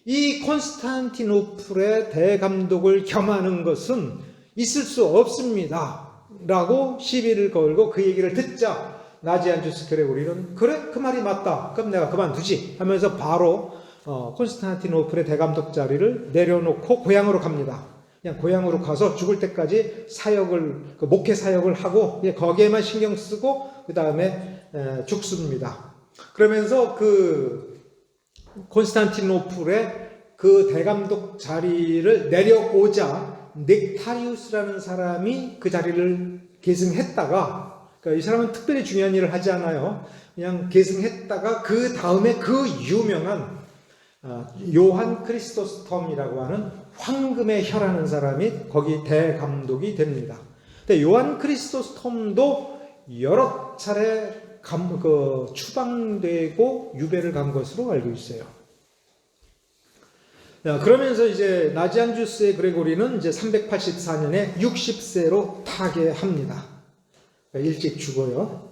이 콘스탄티노플의 대감독을 겸하는 것은 있을 수 없습니다 라고 시비를 걸고 그 얘기를 듣자 나지안주스 그레고리는 그래 그 말이 맞다 그럼 내가 그만두지 하면서 바로 콘스탄티노플의 대감독 자리를 내려놓고 고향으로 갑니다. 그냥 고향으로 가서 죽을 때까지 사역을 목회 사역을 하고 거기에만 신경 쓰고 그 다음에 죽습니다. 그러면서 그 콘스탄티노플의 그 대감독 자리를 내려오자 넥타리우스라는 사람이 그 자리를 계승했다가 그러니까 이 사람은 특별히 중요한 일을 하지 않아요. 그냥 계승했다가 그 다음에 그 유명한 요한 크리스토스톰이라고 하는 황금의 혀라는 사람이 거기 대감독이 됩니다. 근데 요한 크리스토스톰도 여러 차례 추방되고 유배를 간 것으로 알고 있어요. 그러면서 이제 나지안주스의 그레고리는 이제 384년에 60세로 타계합니다. 일찍 죽어요.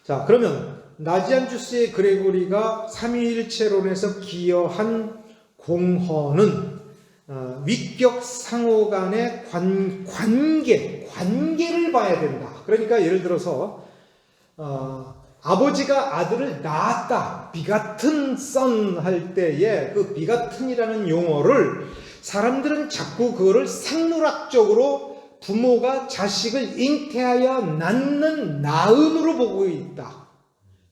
자, 그러면 나지안주스의 그레고리가 삼위일체론에서 기여한 공헌은 위격 상호 간의 관계를 봐야 된다. 그러니까 예를 들어서 아버지가 아들을 낳았다, begotten son 할 때에 그 begatten이라는 용어를 사람들은 자꾸 그거를 생물학적으로 부모가 자식을 잉태하여 낳는 낳음으로 보고 있다.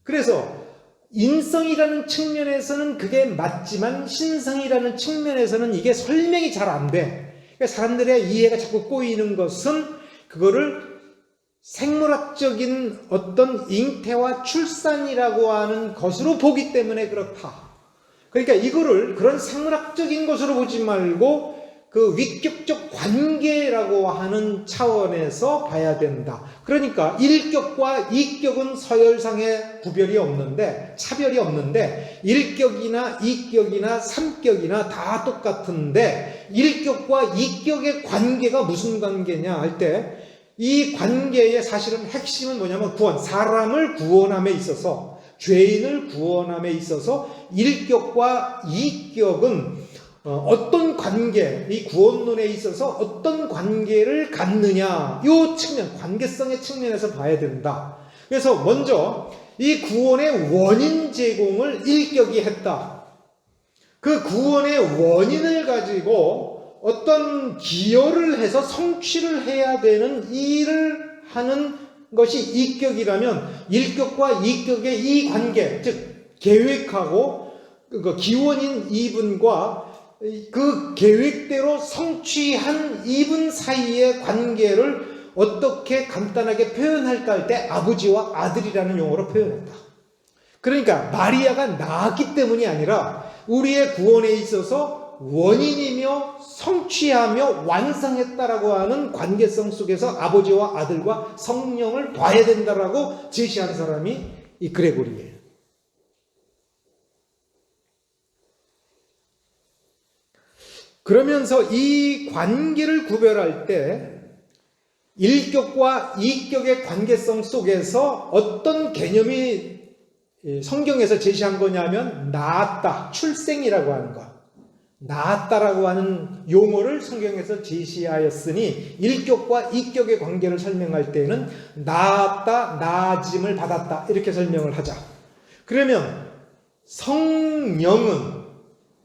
그래서 인성이라는 측면에서는 그게 맞지만 신성이라는 측면에서는 이게 설명이 잘 안 돼. 그러니까 사람들의 이해가 자꾸 꼬이는 것은 그거를 생물학적인 어떤 잉태와 출산이라고 하는 것으로 보기 때문에 그렇다. 그러니까 이거를 그런 생물학적인 것으로 보지 말고 그 위격적 관계라고 하는 차원에서 봐야 된다. 그러니까 일격과 이격은 서열상의 구별이 없는데, 차별이 없는데, 일격이나 이격이나 삼격이나 다 똑같은데, 일격과 이격의 관계가 무슨 관계냐 할 때, 이 관계의 사실은 핵심은 뭐냐면 구원, 사람을 구원함에 있어서, 죄인을 구원함에 있어서 일격과 이격은 어떤 관계, 이 구원론에 있어서 어떤 관계를 갖느냐, 이 측면, 관계성의 측면에서 봐야 된다. 그래서 먼저 이 구원의 원인 제공을 일격이 했다. 그 구원의 원인을 가지고 어떤 기여를 해서 성취를 해야 되는 일을 하는 것이 이격이라면 일격과 이격의 이 관계, 즉 계획하고 그 기원인 이분과 그 계획대로 성취한 이분 사이의 관계를 어떻게 간단하게 표현할까 할 때 아버지와 아들이라는 용어로 표현했다. 그러니까 마리아가 낳았기 때문이 아니라 우리의 구원에 있어서 원인이며 성취하며 완성했다라고 하는 관계성 속에서 아버지와 아들과 성령을 봐야 된다라고 제시한 사람이 이 그레고리예요. 그러면서 이 관계를 구별할 때 일격과 이격의 관계성 속에서 어떤 개념이 성경에서 제시한 거냐면 낳았다, 출생이라고 하는 것. 낳았다라고 하는 용어를 성경에서 제시하였으니 일격과 이격의 관계를 설명할 때는 낳았다, 낳아짐을 받았다 이렇게 설명을 하자. 그러면 성령은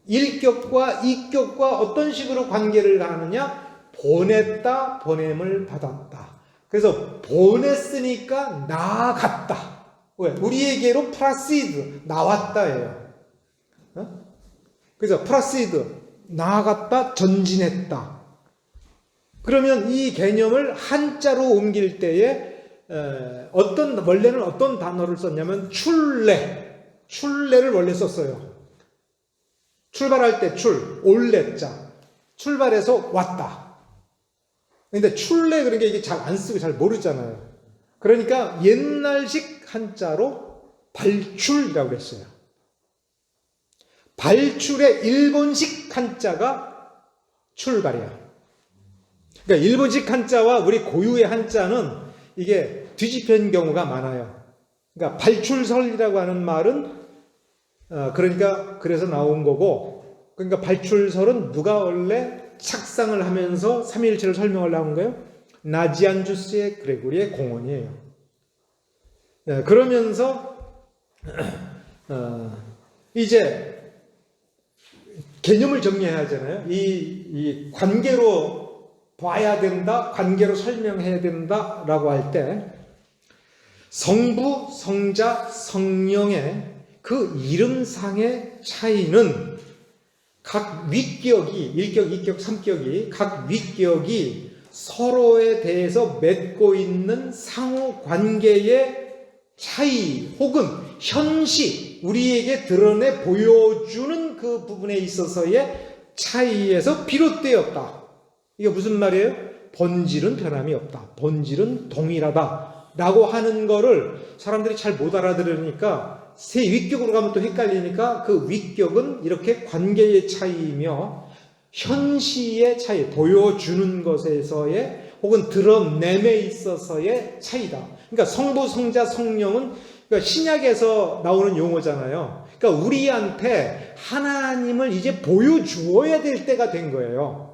일격과 이격과 어떤 식으로 관계를 가느냐? 보냈다, 보냄을 받았다. 그래서 보냈으니까 나아갔다. 왜? 우리에게로 프라시드, 나왔다예요. 그래서 프라시드, 나아갔다, 전진했다. 그러면 이 개념을 한자로 옮길 때에 원래는 어떤 단어를 썼냐면 출래를 원래 썼어요. 출발할 때 올레자. 출발해서 왔다. 근데 출래 그런 게 이게 잘 안 쓰고 잘 모르잖아요. 그러니까 옛날식 한자로 발출이라고 그랬어요. 발출의 일본식 한자가 출발이야. 그러니까 일본식 한자와 우리 고유의 한자는 이게 뒤집힌 경우가 많아요. 그러니까 발출설이라고 하는 말은 그러니까 그래서 나온 거고 그러니까 발출설은 누가 원래 착상을 하면서 삼위일체를 설명을 나온 거예요? 나지안주스의 그레고리의 공언이에요. 네, 그러면서 이제 개념을 정리해야 하잖아요. 이 관계로 봐야 된다, 관계로 설명해야 된다라고 할 때 성부, 성자, 성령의 그 이름상의 차이는 각 윗격이 1격, 2격, 3격이 각 윗격이 서로에 대해서 맺고 있는 상호 관계의 차이 혹은 현시 우리에게 드러내 보여주는 그 부분에 있어서의 차이에서 비롯되었다. 이게 무슨 말이에요? 본질은 변함이 없다. 본질은 동일하다. 라고 하는 거를 사람들이 잘 못 알아들으니까 세 윗격으로 가면 또 헷갈리니까 그 윗격은 이렇게 관계의 차이이며 현시의 차이, 보여주는 것에서의 혹은 드러냄에 있어서의 차이다. 그러니까 성부, 성자, 성령은 그러니까 신약에서 나오는 용어잖아요. 그러니까 우리한테 하나님을 이제 보여주어야 될 때가 된 거예요.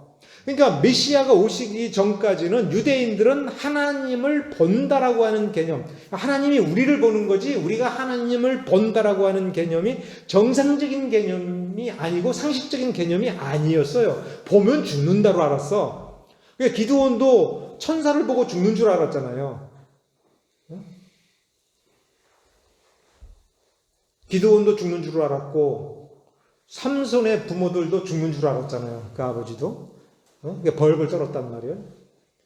그러니까 메시아가 오시기 전까지는 유대인들은 하나님을 본다라고 하는 개념, 하나님이 우리를 보는 거지 우리가 하나님을 본다라고 하는 개념이 정상적인 개념이 아니고 상식적인 개념이 아니었어요. 보면 죽는다로 알았어. 그러니까 기드온도 천사를 보고 죽는 줄 알았잖아요. 기드온도 죽는 줄 알았고 삼손의 부모들도 죽는 줄 알았잖아요. 그 아버지도. 벌벌 떨었단 말이에요.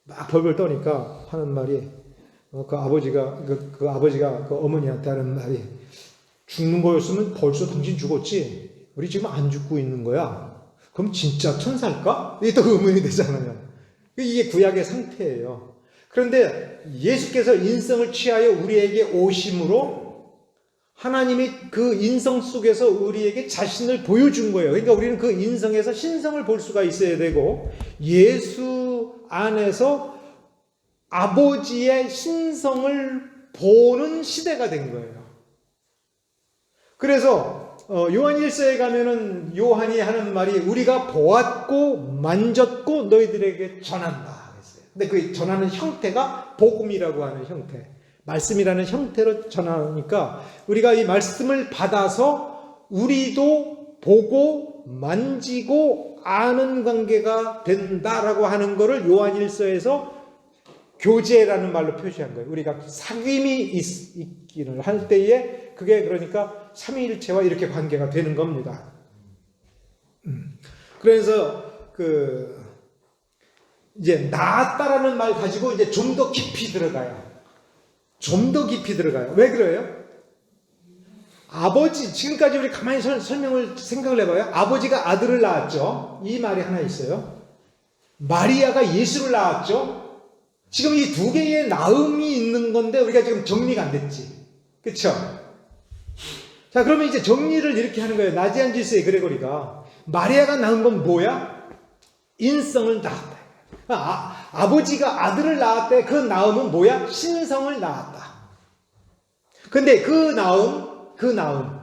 막 벌벌 떠니까 하는 말이 그 아버지가 그 어머니한테 하는 말이 죽는 거였으면 벌써 당신 죽었지. 우리 지금 안 죽고 있는 거야. 그럼 진짜 천사일까? 이게 또 의문이 되잖아요. 이게 구약의 상태예요. 그런데 예수께서 인성을 취하여 우리에게 오심으로 하나님이 그 인성 속에서 우리에게 자신을 보여준 거예요. 그러니까 우리는 그 인성에서 신성을 볼 수가 있어야 되고 예수 안에서 아버지의 신성을 보는 시대가 된 거예요. 그래서 요한 1서에 가면은 요한이 하는 말이 우리가 보았고 만졌고 너희들에게 전한다 했어요. 근데 그 전하는 형태가 복음이라고 하는 형태. 말씀이라는 형태로 전하니까 우리가 이 말씀을 받아서 우리도 보고 만지고 아는 관계가 된다라고 하는 것을 요한 1서에서 교제라는 말로 표시한 거예요. 우리가 사귐이 있기를 할 때에 그게 그러니까 삼위일체와 이렇게 관계가 되는 겁니다. 그래서 이제 나았다라는 말 가지고 이제 좀 더 깊이 들어가요. 좀 더 깊이 들어가요. 왜 그래요? 아버지, 지금까지 우리 가만히 설명을 생각을 해봐요. 아버지가 아들을 낳았죠. 이 말이 하나 있어요. 마리아가 예수를 낳았죠. 지금 이 두 개의 낳음이 있는 건데 우리가 지금 정리가 안 됐지. 그쵸? 자, 그러면 이제 정리를 이렇게 하는 거예요. 나지안주스의 그레고리가. 마리아가 낳은 건 뭐야? 인성을 낳았다. 아버지가 아들을 낳았대. 그 낳음은 뭐야? 신성을 낳았다. 근데 그 낳음,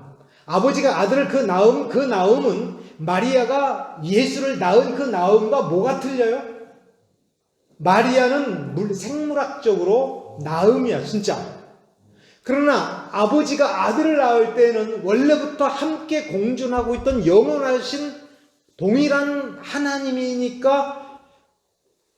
아버지가 아들을 그 낳음은 마리아가 예수를 낳은 그 낳음과 뭐가 틀려요? 마리아는 생물학적으로 낳음이야, 진짜. 그러나 아버지가 아들을 낳을 때는 원래부터 함께 공존하고 있던 영원하신 동일한 하나님이니까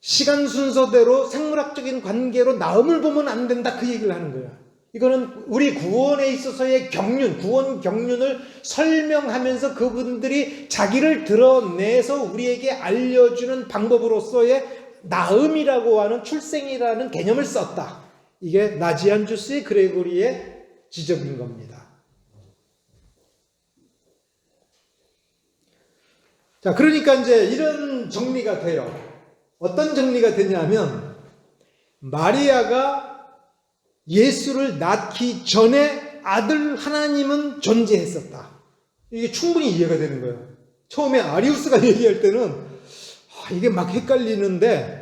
시간 순서대로 생물학적인 관계로 낳음을 보면 안 된다, 그 얘기를 하는 거야. 이거는 우리 구원에 있어서의 구원 경륜을 설명하면서 그분들이 자기를 드러내서 우리에게 알려주는 방법으로서의 낳음이라고 하는 출생이라는 개념을 썼다. 이게 나지안주스의 그레고리의 지적인 겁니다. 자, 그러니까 이제 이런 정리가 돼요. 어떤 정리가 되냐면 마리아가 예수를 낳기 전에 아들 하나님은 존재했었다. 이게 충분히 이해가 되는 거예요. 처음에 아리우스가 얘기할 때는 이게 막 헷갈리는데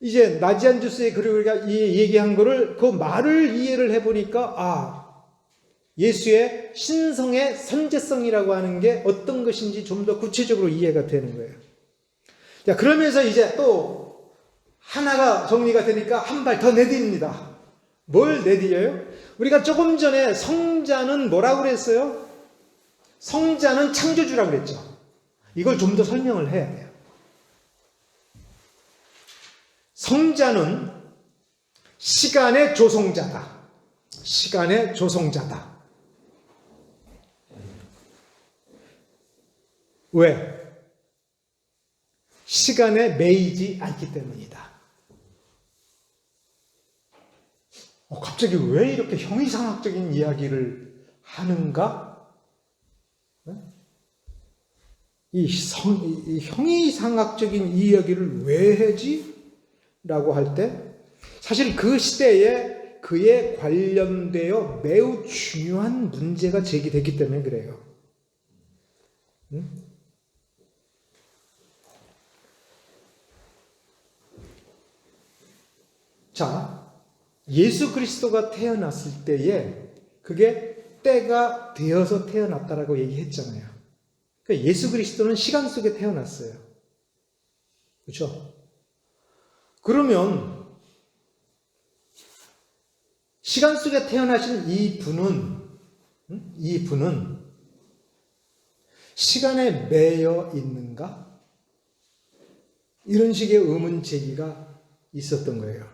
이제 나지안주스의 그리고가 얘기한 거를 그 말을 이해를 해보니까 예수의 신성의 선제성이라고 하는 게 어떤 것인지 좀 더 구체적으로 이해가 되는 거예요. 자, 그러면서 이제 또 하나가 정리가 되니까 한 발 더 내딥니다. 뭘 내디뎌요? 우리가 조금 전에 성자는 뭐라고 그랬어요? 성자는 창조주라고 그랬죠. 이걸 좀 더 설명을 해야 돼요. 성자는 시간의 조성자다. 시간의 조성자다. 왜? 시간에 매이지 않기 때문이다. 갑자기 왜 이렇게 형이상학적인 이야기를 하는가? 이 형이상학적인 이야기를 왜 하지? 라고 할 때 사실 그 시대에 그에 관련되어 매우 중요한 문제가 제기됐기 때문에 그래요. 자, 예수 그리스도가 태어났을 때에 그게 때가 되어서 태어났다라고 얘기했잖아요. 그러니까 예수 그리스도는 시간 속에 태어났어요. 그렇죠? 그러면 시간 속에 태어나신 이 분은 시간에 매여 있는가? 이런 식의 의문 제기가 있었던 거예요.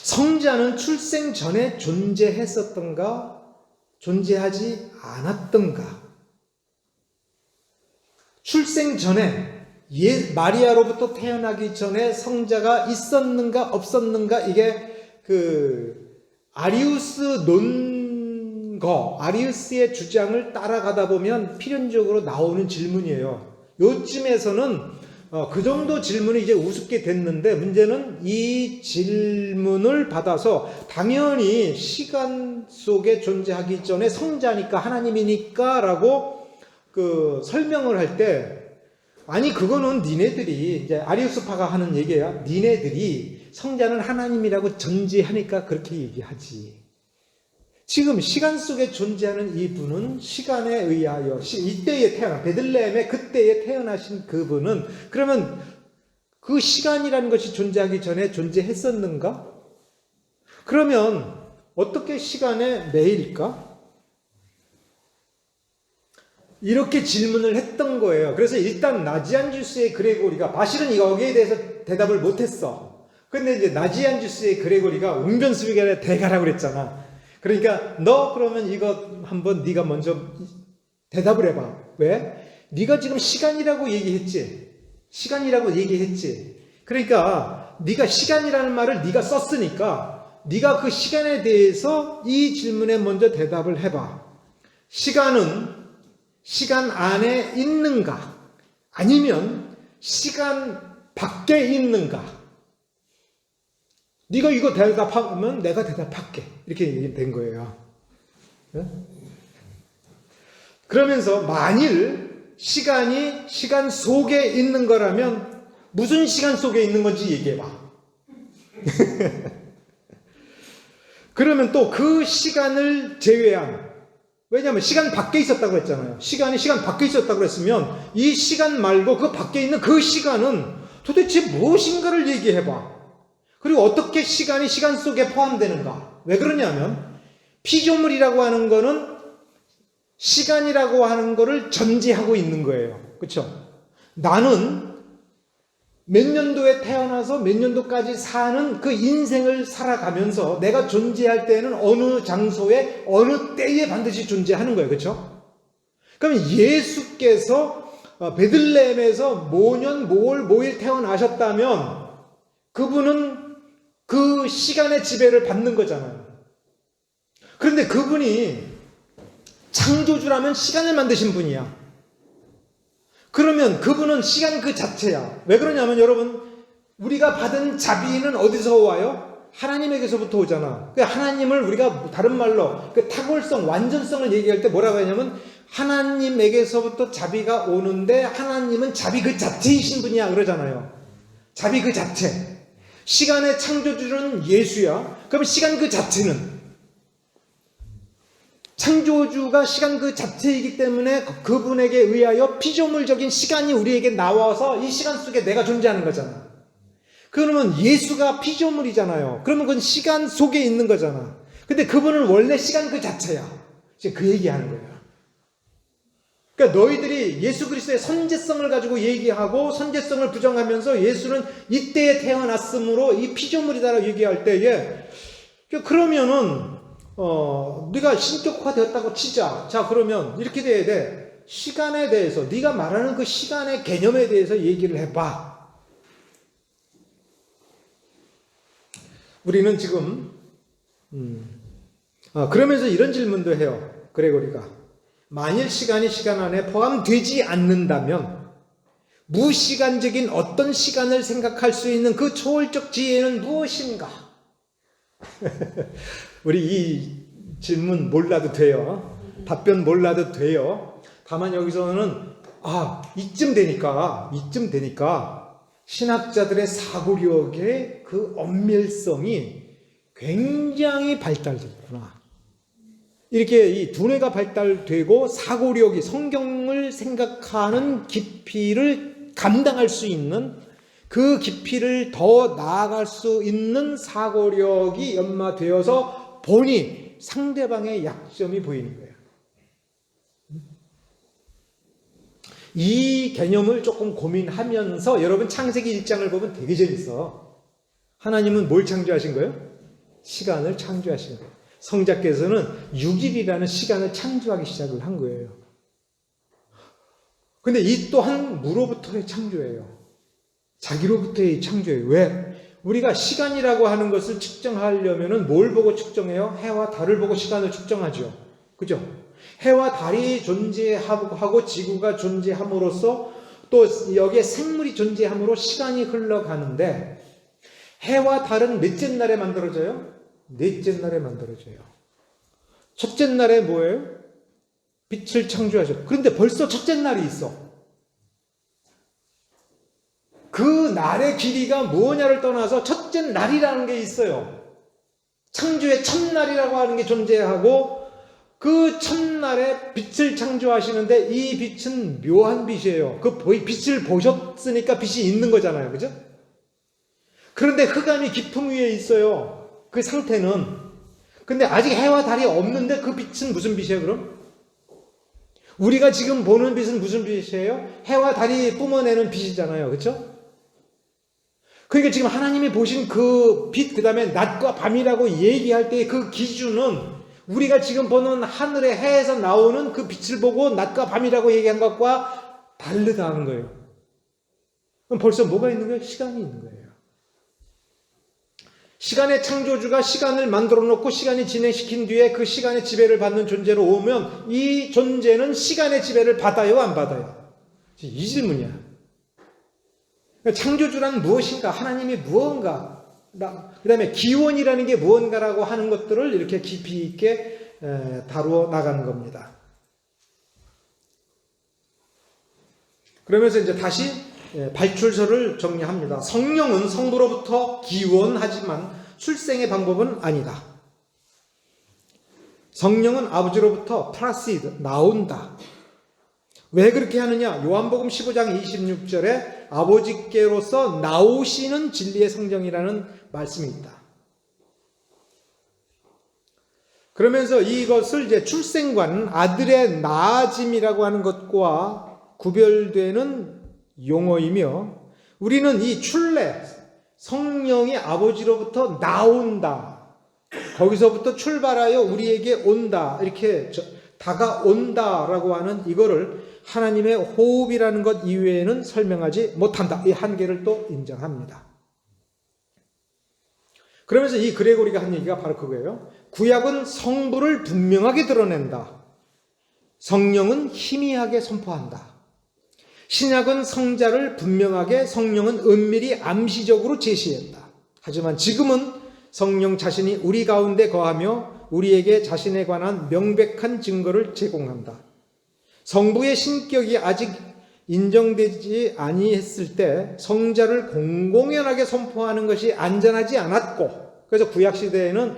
성자는 출생 전에 존재했었던가? 존재하지 않았던가? 출생 전에 마리아로부터 태어나기 전에 성자가 있었는가 없었는가, 이게 아리우스의 주장을 따라가다 보면 필연적으로 나오는 질문이에요. 요쯤에서는 그 정도 질문이 이제 우습게 됐는데, 문제는 이 질문을 받아서 당연히 시간 속에 존재하기 전에 성자니까 하나님이니까 라고 설명을 할 때, 아니 그거는 니네들이, 이제 아리우스파가 하는 얘기야. 니네들이 성자는 하나님이라고 전제하니까 그렇게 얘기하지. 지금 시간 속에 존재하는 이분은 시간에 의하여 이때에 베들레헴의 그때에 태어나신 그분은, 그러면 그 시간이라는 것이 존재하기 전에 존재했었는가? 그러면 어떻게 시간에 매일까? 이렇게 질문을 했던 거예요. 그래서 일단 나지안주스의 그레고리가, 바실은 여기에 대해서 대답을 못했어. 근데 이제 나지안주스의 그레고리가 웅변수비결의 대가라고 그랬잖아. 그러니까 너 그러면 이거 한번 네가 먼저 대답을 해봐. 왜? 네가 지금 시간이라고 얘기했지. 그러니까 네가 시간이라는 말을 네가 썼으니까 네가 그 시간에 대해서 이 질문에 먼저 대답을 해봐. 시간은 시간 안에 있는가? 아니면 시간 밖에 있는가? 네가 이거 대답하면 내가 대답할게. 이렇게 된 거예요. 그러면서 만일 시간이 시간 속에 있는 거라면 무슨 시간 속에 있는 건지 얘기해봐. 그러면 또 그 시간을 제외한, 왜냐하면 시간 밖에 있었다고 했잖아요. 시간이 시간 밖에 있었다고 했으면 이 시간 말고 그 밖에 있는 그 시간은 도대체 무엇인가를 얘기해봐. 그리고 어떻게 시간이 시간 속에 포함되는가? 왜 그러냐면 피조물이라고 하는 거는 시간이라고 하는 거를 전제하고 있는 거예요. 그렇죠? 나는 몇 년도에 태어나서 몇 년도까지 사는 그 인생을 살아가면서 내가 존재할 때는 어느 장소에 어느 때에 반드시 존재하는 거예요. 그렇죠? 그러면 예수께서 베들레헴에서 모년 모월 모일 태어나셨다면 그분은 그 시간의 지배를 받는 거잖아요. 그런데 그분이 창조주라면 시간을 만드신 분이야. 그러면 그분은 시간 그 자체야. 왜 그러냐면 여러분, 우리가 받은 자비는 어디서 와요? 하나님에게서부터 오잖아. 그 하나님을 우리가 다른 말로 그 탁월성, 완전성을 얘기할 때 뭐라고 하냐면 하나님에게서부터 자비가 오는데 하나님은 자비 그 자체이신 분이야 그러잖아요. 자비 그 자체. 시간의 창조주는 예수야. 그럼 시간 그 자체는, 창조주가 시간 그 자체이기 때문에 그분에게 의하여 피조물적인 시간이 우리에게 나와서 이 시간 속에 내가 존재하는 거잖아. 그러면 예수가 피조물이잖아요. 그러면 그건 시간 속에 있는 거잖아. 근데 그분은 원래 시간 그 자체야. 지금 그 얘기하는 거예요. 그러니까 너희들이 예수 그리스도의 선제성을 가지고 얘기하고 선제성을 부정하면서 예수는 이때에 태어났으므로 이 피조물이다라고 얘기할 때에, 그러면은 네가 신격화되었다고 치자. 자, 그러면 이렇게 돼야 돼. 시간에 대해서, 네가 말하는 그 시간의 개념에 대해서 얘기를 해봐. 우리는 지금 그러면서 이런 질문도 해요. 그레고리가 만일 시간이 시간 안에 포함되지 않는다면 무시간적인 어떤 시간을 생각할 수 있는 그 초월적 지혜는 무엇인가? 우리 이 질문 몰라도 돼요. 답변 몰라도 돼요. 다만 여기서는 이쯤 되니까 신학자들의 사고력의 그 엄밀성이 굉장히 발달됐구나. 이렇게 이 두뇌가 발달되고 사고력이, 성경을 생각하는 깊이를 감당할 수 있는, 그 깊이를 더 나아갈 수 있는 사고력이 연마되어서 보니 상대방의 약점이 보이는 거예요. 이 개념을 조금 고민하면서 여러분 창세기 1장을 보면 되게 재밌어. 하나님은 뭘 창조하신 거예요? 시간을 창조하신 거예요. 성자께서는 6일이라는 시간을 창조하기 시작을 한 거예요. 근데 이 또한 무로부터의 창조예요. 자기로부터의 창조예요. 왜? 우리가 시간이라고 하는 것을 측정하려면 뭘 보고 측정해요? 해와 달을 보고 시간을 측정하죠. 그죠? 해와 달이 존재하고 지구가 존재함으로써 또 여기에 생물이 존재함으로 시간이 흘러가는데, 해와 달은 넷째 날에 만들어져요? 넷째 날에 만들어져요. 첫째 날에 뭐예요? 빛을 창조하죠. 그런데 벌써 첫째 날이 있어. 그 날의 길이가 무엇냐를 떠나서 첫째 날이라는 게 있어요. 창조의 첫날이라고 하는 게 존재하고, 그 첫날에 빛을 창조하시는데 이 빛은 묘한 빛이에요. 그 빛을 보셨으니까 빛이 있는 거잖아요. 그죠? 그런데 흑암이 깊음 위에 있어요. 그 상태는. 근데 아직 해와 달이 없는데 그 빛은 무슨 빛이에요, 그럼? 우리가 지금 보는 빛은 무슨 빛이에요? 해와 달이 뿜어내는 빛이잖아요. 그렇죠? 그러니까 지금 하나님이 보신 그 빛, 그 다음에 낮과 밤이라고 얘기할 때의 그 기준은 우리가 지금 보는 하늘의 해에서 나오는 그 빛을 보고 낮과 밤이라고 얘기한 것과 다르다는 거예요. 그럼 벌써 뭐가 있는 거예요? 시간이 있는 거예요. 시간의 창조주가 시간을 만들어 놓고 시간이 진행시킨 뒤에 그 시간의 지배를 받는 존재로 오면 이 존재는 시간의 지배를 받아요, 안 받아요? 이 질문이야. 창조주란 무엇인가? 하나님이 무언가? 그 다음에 기원이라는 게 무언가라고 하는 것들을 이렇게 깊이 있게 다루어 나가는 겁니다. 그러면서 이제 다시 발출서를 정리합니다. 성령은 성부로부터 기원하지만 출생의 방법은 아니다. 성령은 아버지로부터 프라시드, 나온다. 왜 그렇게 하느냐? 요한복음 15장 26절에 아버지께로서 나오시는 진리의 성령이라는 말씀이 있다. 그러면서 이것을 이제 출생과는 아들의 나아짐이라고 하는 것과 구별되는 용어이며, 우리는 이 출래, 성령이 아버지로부터 나온다, 거기서부터 출발하여 우리에게 온다, 이렇게 다가온다라고 하는 이거를 하나님의 호흡이라는 것 이외에는 설명하지 못한다. 이 한계를 또 인정합니다. 그러면서 이 그레고리가 한 얘기가 바로 그거예요. 구약은 성부를 분명하게 드러낸다. 성령은 희미하게 선포한다. 신약은 성자를 분명하게, 성령은 은밀히 암시적으로 제시한다. 하지만 지금은 성령 자신이 우리 가운데 거하며 우리에게 자신에 관한 명백한 증거를 제공한다. 성부의 신격이 아직 인정되지 아니했을 때 성자를 공공연하게 선포하는 것이 안전하지 않았고, 그래서 구약시대에는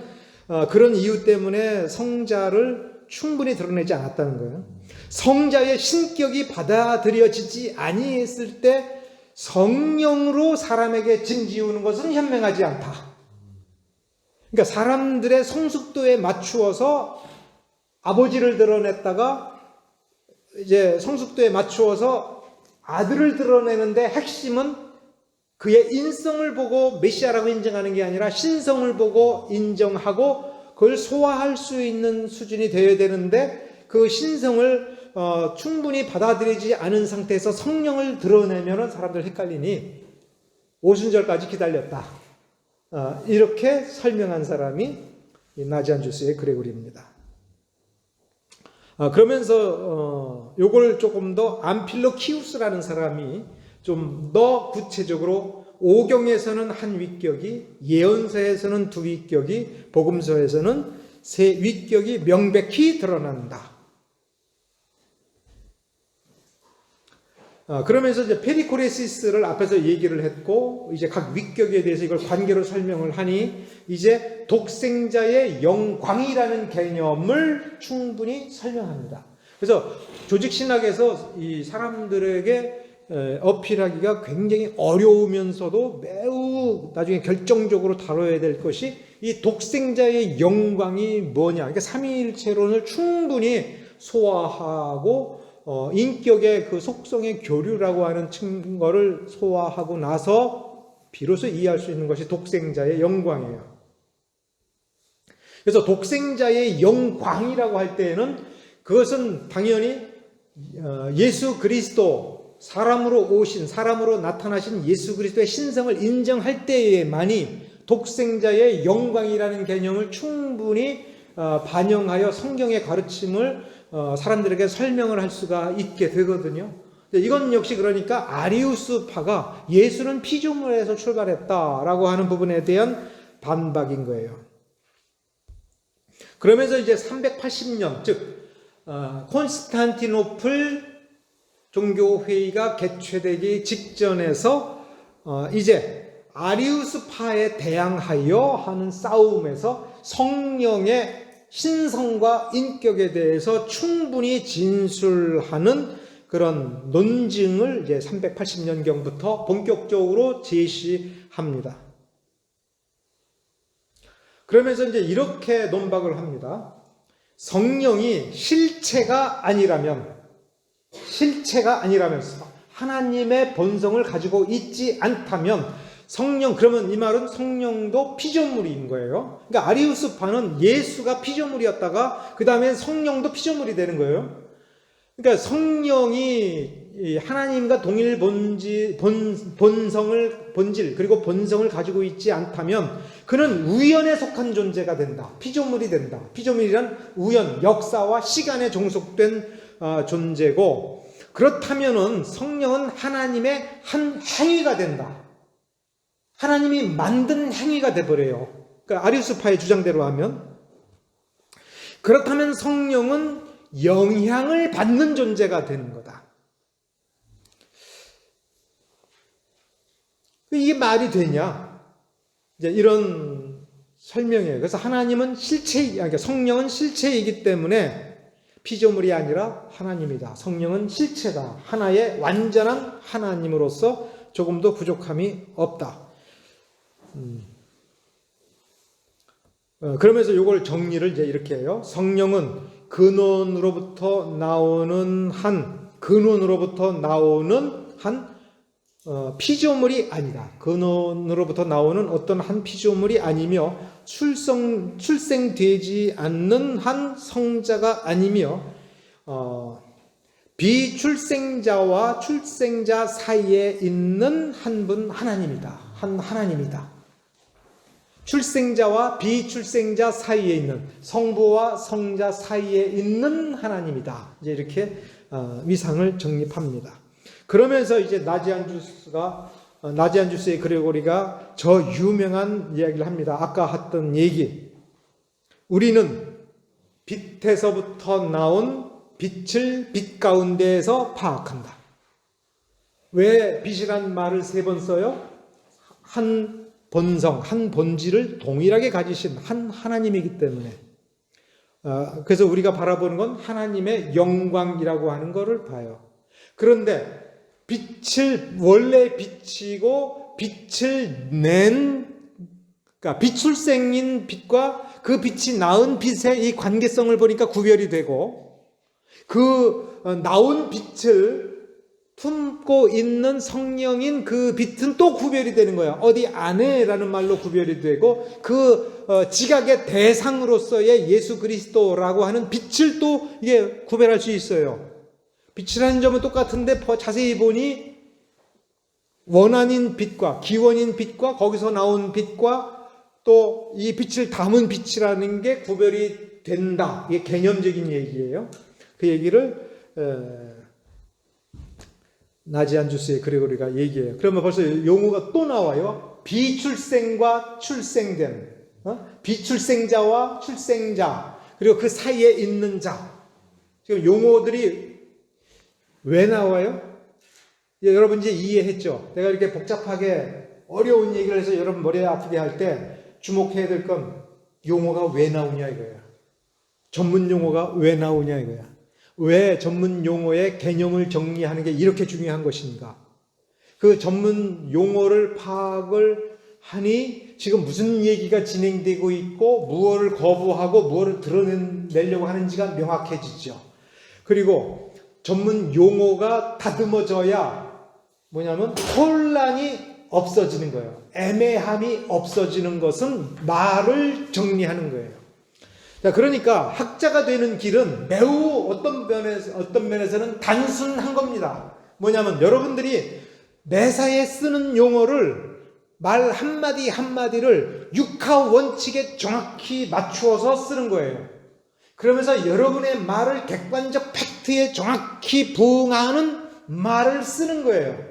그런 이유 때문에 성자를 충분히 드러내지 않았다는 거예요. 성자의 신격이 받아들여지지 아니했을 때 성령으로 사람에게 짐지우는 것은 현명하지 않다. 그러니까 사람들의 성숙도에 맞추어서 아버지를 드러냈다가 이제 성숙도에 맞추어서 아들을 드러내는데 핵심은 그의 인성을 보고 메시아라고 인정하는 게 아니라 신성을 보고 인정하고 그걸 소화할 수 있는 수준이 되어야 되는데, 그 신성을 충분히 받아들이지 않은 상태에서 성령을 드러내면 사람들 헷갈리니 오순절까지 기다렸다. 이렇게 설명한 사람이 나지안주스의 그레고리입니다. 그러면서 요걸 조금 더 암필로키우스라는 사람이 좀 더 구체적으로 오경에서는 한 위격이, 예언서에서는 두 위격이, 복음서에서는 세 위격이 명백히 드러난다. 그러면서 이제 페리코레시스를 앞에서 얘기를 했고, 이제 각 위격에 대해서 이걸 관계로 설명을 하니, 이제 독생자의 영광이라는 개념을 충분히 설명합니다. 그래서 조직신학에서 이 사람들에게 어필하기가 굉장히 어려우면서도 매우 나중에 결정적으로 다뤄야 될 것이 이 독생자의 영광이 뭐냐. 그러니까 삼위일체론을 충분히 소화하고 인격의 그 속성의 교류라고 하는 증거를 소화하고 나서 비로소 이해할 수 있는 것이 독생자의 영광이에요. 그래서 독생자의 영광이라고 할 때에는 그것은 당연히 예수 그리스도, 사람으로 오신, 사람으로 나타나신 예수 그리스도의 신성을 인정할 때에만이 독생자의 영광이라는 개념을 충분히 반영하여 성경의 가르침을 사람들에게 설명을 할 수가 있게 되거든요. 이건 역시 그러니까 아리우스파가 예수는 피조물에서 출발했다라고 하는 부분에 대한 반박인 거예요. 그러면서 이제 380년, 즉 콘스탄티노플 종교회의가 개최되기 직전에서 이제 아리우스파에 대항하여 하는 싸움에서 성령의 신성과 인격에 대해서 충분히 진술하는 그런 논증을 이제 380년경부터 본격적으로 제시합니다. 그러면서 이제 이렇게 논박을 합니다. 성령이 실체가 아니라면 하나님의 본성을 가지고 있지 않다면 성령, 그러면 이 말은 성령도 피조물인 거예요. 그러니까 아리우스파는 예수가 피조물이었다가 그 다음에 성령도 피조물이 되는 거예요. 그러니까 성령이 하나님과 동일 본질 그리고 본성을 가지고 있지 않다면 그는 우연에 속한 존재가 된다. 피조물이 된다. 피조물이란 우연, 역사와 시간에 종속된 존재고, 그렇다면은 성령은 하나님의 한 행위가 된다. 하나님이 만든 행위가 돼버려요. 그러니까 아리우스파의 주장대로 하면. 그렇다면 성령은 영향을 받는 존재가 되는 거다. 이게 말이 되냐? 이제 이런 설명이에요. 그래서 하나님은 그러니까 성령은 실체이기 때문에 피조물이 아니라 하나님이다. 성령은 실체다. 하나의 완전한 하나님으로서 조금도 부족함이 없다. 그러면서 이걸 정리를 이제 이렇게 해요. 성령은 근원으로부터 나오는 한 피조물이 아니다. 근원으로부터 나오는 어떤 한 피조물이 아니며 출생되지 않는 한 성자가 아니며 비출생자와 출생자 사이에 있는 한 분 하나님이다. 하나님이다. 출생자와 비출생자 사이에 있는, 성부와 성자 사이에 있는 하나님이다. 이제 이렇게 위상을 정립합니다. 그러면서 이제 나지안주스의 그레고리가 저 유명한 이야기를 합니다. 아까 했던 얘기. 우리는 빛에서부터 나온 빛을 빛 가운데에서 파악한다. 왜 빛이란 말을 3번 써요? 한 본성, 한 본질을 동일하게 가지신 한 하나님이기 때문에. 그래서 우리가 바라보는 건 하나님의 영광이라고 하는 것을 봐요. 그런데 빛을 원래 빛이고 빛을 그러니까 비출생인 빛과 그 빛이 나은 빛의 이 관계성을 보니까 구별이 되고, 그 나온 빛을 품고 있는 성령인 그 빛은 또 구별이 되는 거야. 어디 안에라는 말로 구별이 되고, 그 지각의 대상으로서의 예수 그리스도라고 하는 빛을 또 이게 구별할 수 있어요. 빛이라는 점은 똑같은데 자세히 보니 원한인 빛과 기원인 빛과 거기서 나온 빛과 또 이 빛을 담은 빛이라는 게 구별이 된다. 이게 개념적인 얘기예요. 그 얘기를 나지안주스의 그레고리가 얘기해요. 그러면 벌써 용어가 또 나와요. 비출생과 출생됨, 비출생자와 출생자, 그리고 그 사이에 있는 자. 지금 용어들이 왜 나와요? 여러분 이제 이해했죠? 내가 이렇게 복잡하게 어려운 얘기를 해서 여러분 머리 아프게 할 때 주목해야 될 건 용어가 왜 나오냐 이거야. 전문 용어가 왜 나오냐 이거야. 왜 전문 용어의 개념을 정리하는 게 이렇게 중요한 것인가? 그 전문 용어를 파악을 하니 지금 무슨 얘기가 진행되고 있고 무엇을 거부하고 무엇을 드러내려고 하는지가 명확해지죠. 그리고 전문 용어가 다듬어져야 뭐냐면 혼란이 없어지는 거예요. 애매함이 없어지는 것은 말을 정리하는 거예요. 자, 그러니까 학자가 되는 길은 매우 어떤 면에서는 단순한 겁니다. 뭐냐면 여러분들이 매사에 쓰는 용어를 말 한마디 한마디를 육하 원칙에 정확히 맞추어서 쓰는 거예요. 그러면서 여러분의 말을 객관적 팩트에 정확히 부응하는 말을 쓰는 거예요.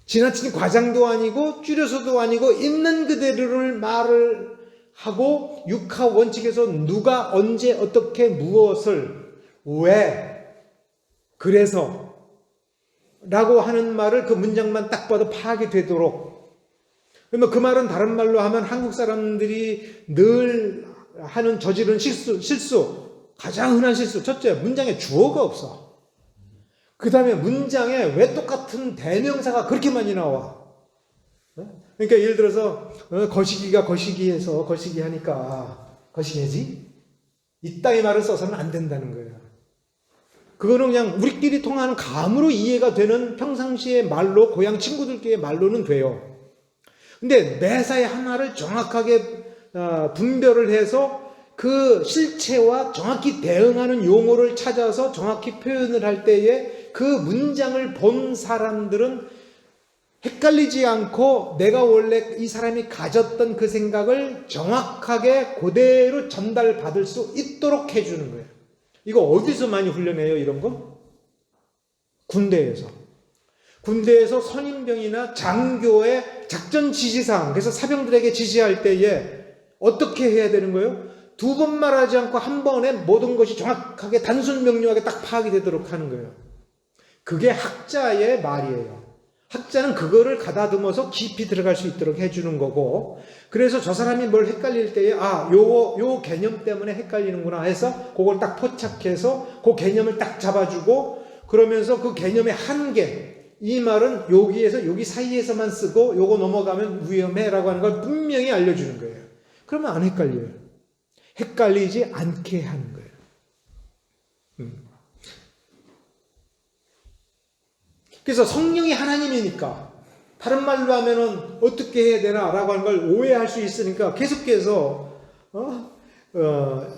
지나친 과장도 아니고 줄여서도 아니고 있는 그대로를 말을 하고 육하 원칙에서 누가 언제 어떻게 무엇을 왜 그래서 라고 하는 말을 그 문장만 딱 봐도 파악이 되도록. 그러면 그 말은 다른 말로 하면 한국 사람들이 늘 하는 저지른 실수 가장 흔한 실수. 첫째, 문장에 주어가 없어. 그 다음에 문장에 왜 똑같은 대명사가 그렇게 많이 나와? 그러니까 예를 들어서 거시기가 거시기해서 거시기 하니까 거시기지? 이따 이 말을 써서는 안 된다는 거예요. 그거는 그냥 우리끼리 통하는 감으로 이해가 되는 평상시의 말로 고향 친구들끼리의 말로는 돼요. 근데 매사에 하나를 정확하게 분별을 해서 그 실체와 정확히 대응하는 용어를 찾아서 정확히 표현을 할 때에 그 문장을 본 사람들은 헷갈리지 않고 내가 원래 이 사람이 가졌던 그 생각을 정확하게 그대로 전달받을 수 있도록 해주는 거예요. 이거 어디서 많이 훈련해요, 이런 거? 군대에서. 군대에서 선임병이나 장교의 작전 지시사항, 그래서 사병들에게 지시할 때에 어떻게 해야 되는 거예요? 2번 말하지 않고 한 번에 모든 것이 정확하게 단순 명료하게 딱 파악이 되도록 하는 거예요. 그게 학자의 말이에요. 학자는 그거를 가다듬어서 깊이 들어갈 수 있도록 해주는 거고, 그래서 저 사람이 뭘 헷갈릴 때에 요 개념 때문에 헷갈리는구나 해서 그걸 딱 포착해서 그 개념을 딱 잡아주고, 그러면서 그 개념의 한계, 이 말은 여기에서 여기 사이에서만 쓰고 요거 넘어가면 위험해라고 하는 걸 분명히 알려주는 거예요. 그러면 안 헷갈려요. 헷갈리지 않게 하는 거예요. 그래서 성령이 하나님이니까 다른 말로 하면은 어떻게 해야 되나 라고 하는 걸 오해할 수 있으니까 계속해서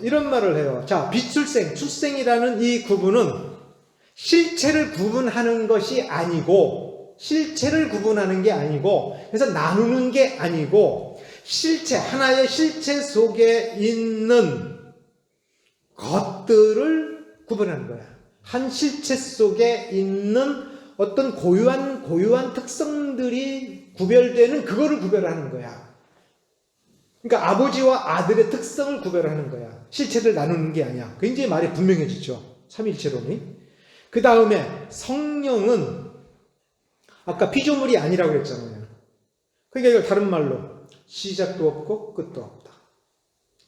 이런 말을 해요. 자, 비출생, 출생이라는 이 구분은 실체를 구분하는 것이 아니고, 실체를 구분하는 게 아니고, 그래서 나누는 게 아니고, 실체, 하나의 실체 속에 있는 것들을 구분하는 거야. 한 실체 속에 있는 어떤 고유한 특성들이 구별되는 그거를 구별하는 거야. 그러니까 아버지와 아들의 특성을 구별하는 거야. 실체를 나누는 게 아니야. 굉장히 말이 분명해지죠. 삼일체론이. 그 다음에 성령은 아까 피조물이 아니라고 그랬잖아요. 그러니까 이걸 다른 말로 시작도 없고 끝도 없다.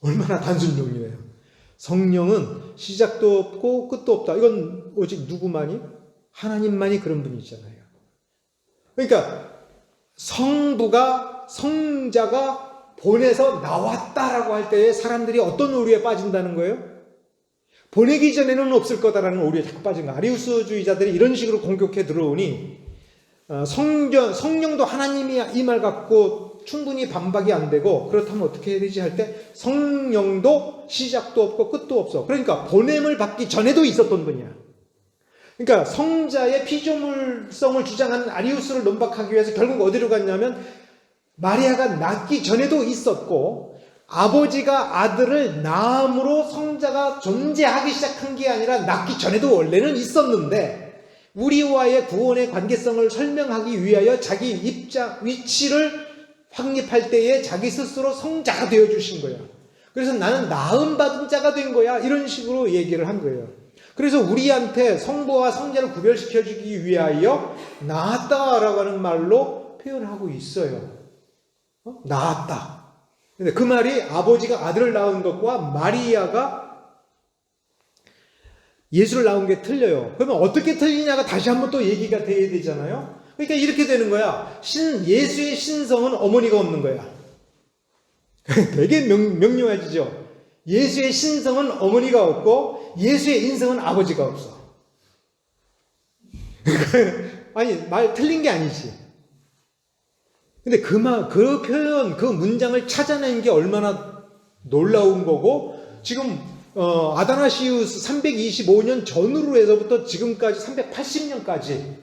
얼마나 단순 정리예요. 성령은 시작도 없고 끝도 없다. 이건 오직 누구만이? 하나님만이 그런 분이잖아요. 그러니까 성자가 보내서 나왔다라고 할 때에 사람들이 어떤 오류에 빠진다는 거예요? 보내기 전에는 없을 거다라는 오류에 자꾸 빠진 거. 아리우스주의자들이 이런 식으로 공격해 들어오니 성령도 하나님이 이 말 갖고 충분히 반박이 안 되고, 그렇다면 어떻게 해야 되지 할 때 성령도 시작도 없고 끝도 없어. 그러니까 보냄을 받기 전에도 있었던 분이야. 그러니까 성자의 피조물성을 주장하는 아리우스를 논박하기 위해서 결국 어디로 갔냐면 마리아가 낳기 전에도 있었고, 아버지가 아들을 낳음으로 성자가 존재하기 시작한 게 아니라 낳기 전에도 원래는 있었는데, 우리와의 구원의 관계성을 설명하기 위하여 자기 위치를 확립할 때에 자기 스스로 성자가 되어주신 거야. 그래서 나는 낳음받은 자가 된 거야. 이런 식으로 얘기를 한 거예요. 그래서 우리한테 성부와 성자를 구별시켜주기 위하여 낳았다라고 하는 말로 표현하고 있어요. 낳았다. 근데 그 말이 아버지가 아들을 낳은 것과 마리아가 예수를 낳은 게 틀려요. 그러면 어떻게 틀리냐가 다시 한번 또 얘기가 돼야 되잖아요. 그러니까 이렇게 되는 거야. 예수의 신성은 어머니가 없는 거야. 되게 명료해지죠. 예수의 신성은 어머니가 없고 예수의 인성은 아버지가 없어. 아니, 말 틀린 게 아니지. 근데 그 표현, 그 문장을 찾아낸 게 얼마나 놀라운 거고, 지금 아다나시우스 325년 전후로 해서부터 지금까지 380년까지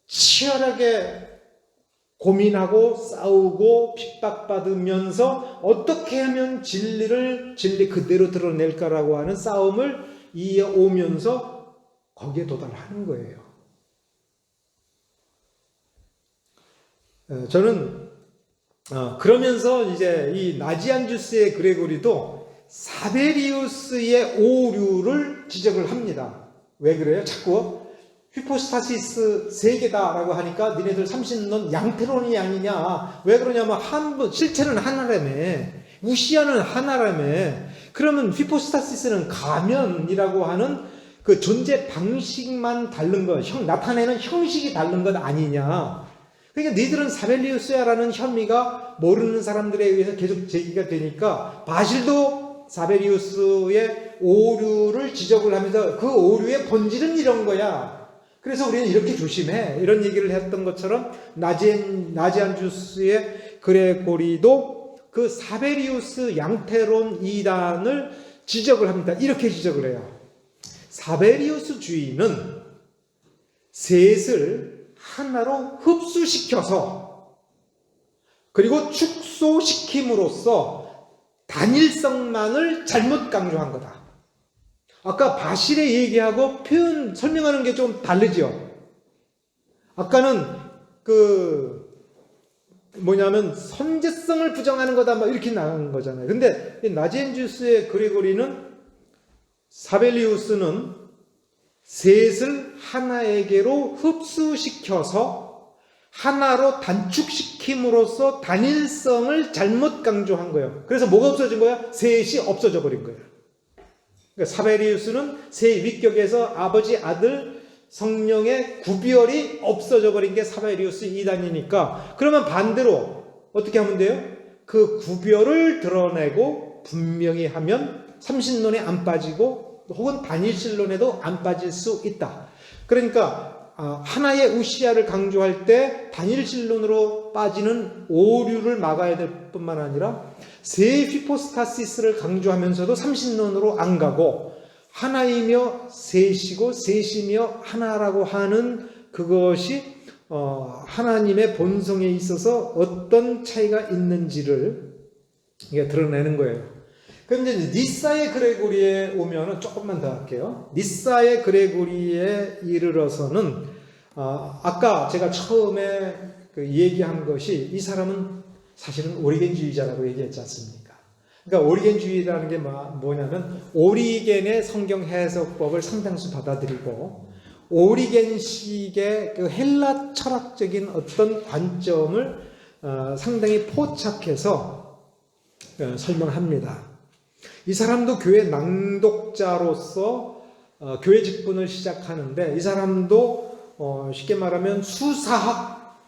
치열하게 고민하고 싸우고 핍박받으면서 어떻게 하면 진리 그대로 드러낼까라고 하는 싸움을 이어오면서 거기에 도달하는 거예요. 저는 그러면서 이제 이 나지안주스의 그레고리도 사베리우스의 오류를 지적을 합니다. 왜 그래요? 자꾸 휘포스타시스 세계다라고 하니까 니네들 삼신론 양태론이 아니냐. 왜 그러냐면 실체는 하나라며. 우시아는 하나라며. 그러면 휘포스타시스는 가면이라고 하는 그 존재 방식만 다른 것, 나타내는 형식이 다른 것 아니냐. 그러니까 니들은 사벨리우스야라는 혐의가 모르는 사람들에 의해서 계속 제기가 되니까 바실도 사벨리우스의 오류를 지적을 하면서 그 오류의 본질은 이런 거야. 그래서 우리는 이렇게 조심해. 이런 얘기를 했던 것처럼 나지안주스의 그레고리도 그 사베리우스 양태론 이단을 지적을 합니다. 이렇게 지적을 해요. 사베리우스주의는 셋을 하나로 흡수시켜서 그리고 축소시킴으로써 단일성만을 잘못 강조한 거다. 아까 바실의 얘기하고 표현 설명하는 게 좀 다르죠. 아까는 선제성을 부정하는 거다 막 이렇게 나간 거잖아요. 근데 나지안주스의 그레고리는 사벨리우스는 셋을 하나에게로 흡수시켜서 하나로 단축시킴으로써 단일성을 잘못 강조한 거예요. 그래서 뭐가 없어진 거야? 셋이 없어져 버린 거예요. 그러니까 사베리우스는 세 위격에서 아버지, 아들, 성령의 구별이 없어져 버린 게 사베리우스 이단이니까, 그러면 반대로 어떻게 하면 돼요? 그 구별을 드러내고 분명히 하면 삼신론에 안 빠지고 혹은 단일신론에도 안 빠질 수 있다. 그러니까 하나의 우시아를 강조할 때 단일신론으로 빠지는 오류를 막아야 될 뿐만 아니라 세 휘포스타시스를 강조하면서도 삼신론으로 안 가고 하나이며 셋이고 셋이며 하나라고 하는 그것이 하나님의 본성에 있어서 어떤 차이가 있는지를 드러내는 거예요. 그런데 니사의 그레고리에 오면은 조금만 더 할게요. 니사의 그레고리에 이르러서는 아까 제가 처음에 얘기한 것이 이 사람은 사실은 오리겐주의자라고 얘기했지 않습니까? 그러니까 오리겐주의라는 게 뭐냐면 오리겐의 성경 해석법을 상당수 받아들이고 오리겐식의 그 헬라 철학적인 어떤 관점을 상당히 포착해서 설명합니다. 이 사람도 교회 낭독자로서 교회 직분을 시작하는데 이 사람도 쉽게 말하면 수사학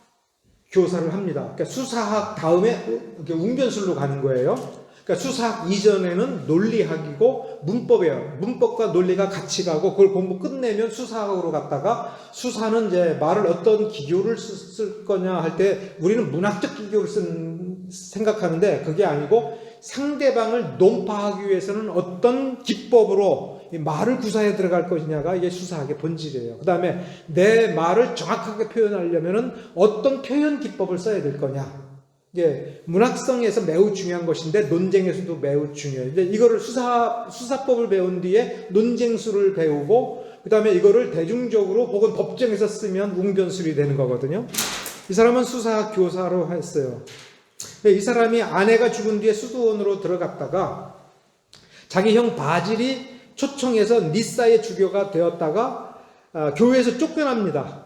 교사를 합니다. 그러니까 수사학 다음에 웅변술로 가는 거예요. 그러니까 수사학 이전에는 논리학이고 문법이에요. 문법과 논리가 같이 가고 그걸 공부 끝내면 수사학으로 갔다가 수사는 이제 말을 어떤 기교를 쓸 거냐 할 때 우리는 문학적 기교를 생각하는데 그게 아니고 상대방을 논파하기 위해서는 어떤 기법으로 이 말을 구사해 들어갈 것이냐가 이게 수사학의 본질이에요. 그 다음에 내 말을 정확하게 표현하려면은 어떤 표현 기법을 써야 될 거냐. 이게 문학성에서 매우 중요한 것인데 논쟁에서도 매우 중요해요. 이제 이거를 수사법을 배운 뒤에 논쟁술을 배우고 그 다음에 이거를 대중적으로 혹은 법정에서 쓰면 웅변술이 되는 거거든요. 이 사람은 수사학 교사로 했어요. 이 사람이 아내가 죽은 뒤에 수도원으로 들어갔다가 자기 형 바질이 초청해서 니사의 주교가 되었다가 교회에서 쫓겨납니다.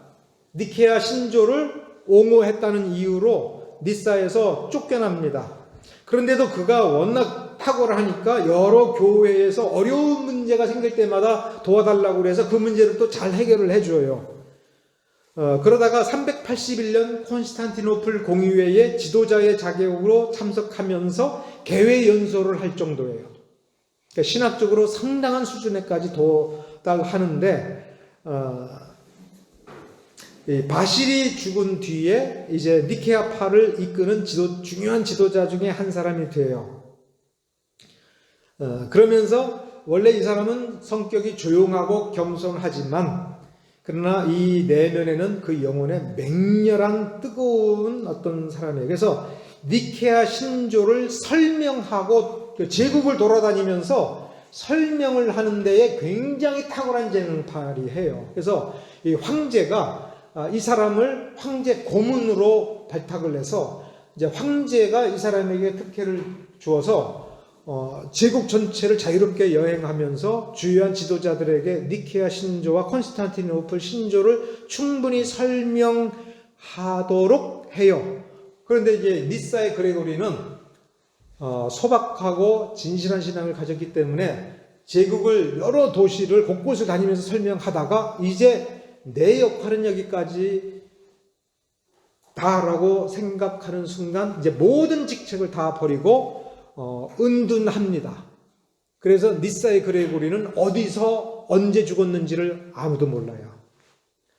니케아 신조를 옹호했다는 이유로 니사에서 쫓겨납니다. 그런데도 그가 워낙 탁월하니까 여러 교회에서 어려운 문제가 생길 때마다 도와달라고 그래서 그 문제를 또 잘 해결을 해줘요. 그러다가 381년 콘스탄티노플 공의회의 지도자의 자격으로 참석하면서 개회 연설을 할 정도예요. 그러니까 신학적으로 상당한 수준에까지 도달하는데 바실이 죽은 뒤에 이제 니케아파를 이끄는 중요한 지도자 중에 한 사람이 돼요. 그러면서 원래 이 사람은 성격이 조용하고 겸손하지만 그러나 이 내면에는 그 영혼에 맹렬한 뜨거운 어떤 사람이에요. 그래서 니케아 신조를 설명하고 제국을 돌아다니면서 설명을 하는 데에 굉장히 탁월한 재능을 발휘해요. 그래서 이 황제가 이 사람을 황제 고문으로 발탁을 해서 이제 황제가 이 사람에게 특혜를 주어서 제국 전체를 자유롭게 여행하면서 주요한 지도자들에게 니케아 신조와 콘스탄티노플 신조를 충분히 설명하도록 해요. 그런데 이제 니사의 그레고리는 소박하고 진실한 신앙을 가졌기 때문에 제국을 여러 도시를 곳곳을 다니면서 설명하다가 이제 내 역할은 여기까지 다라고 생각하는 순간 이제 모든 직책을 다 버리고 은둔합니다. 그래서 니사의 그레고리는 어디서 언제 죽었는지를 아무도 몰라요.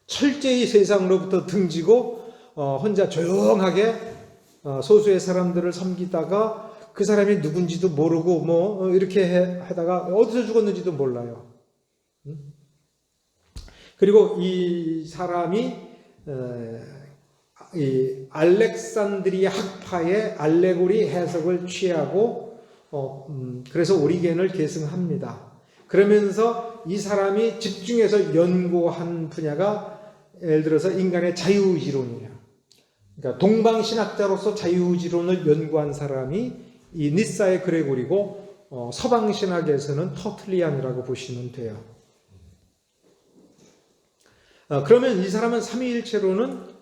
철저히 세상으로부터 등지고 혼자 조용하게 소수의 사람들을 섬기다가 그 사람이 누군지도 모르고 뭐 이렇게 하다가 어디서 죽었는지도 몰라요. 그리고 이 사람이 이 알렉산드리아 학파의 알레고리 해석을 취하고 그래서 오리겐을 계승합니다. 그러면서 이 사람이 집중해서 연구한 분야가 예를 들어서 인간의 자유의지론이에요. 그러니까 동방신학자로서 자유의지론을 연구한 사람이 이 니사의 그레고리고 서방신학에서는 터틀리안이라고 보시면 돼요. 그러면 이 사람은 삼위일체론은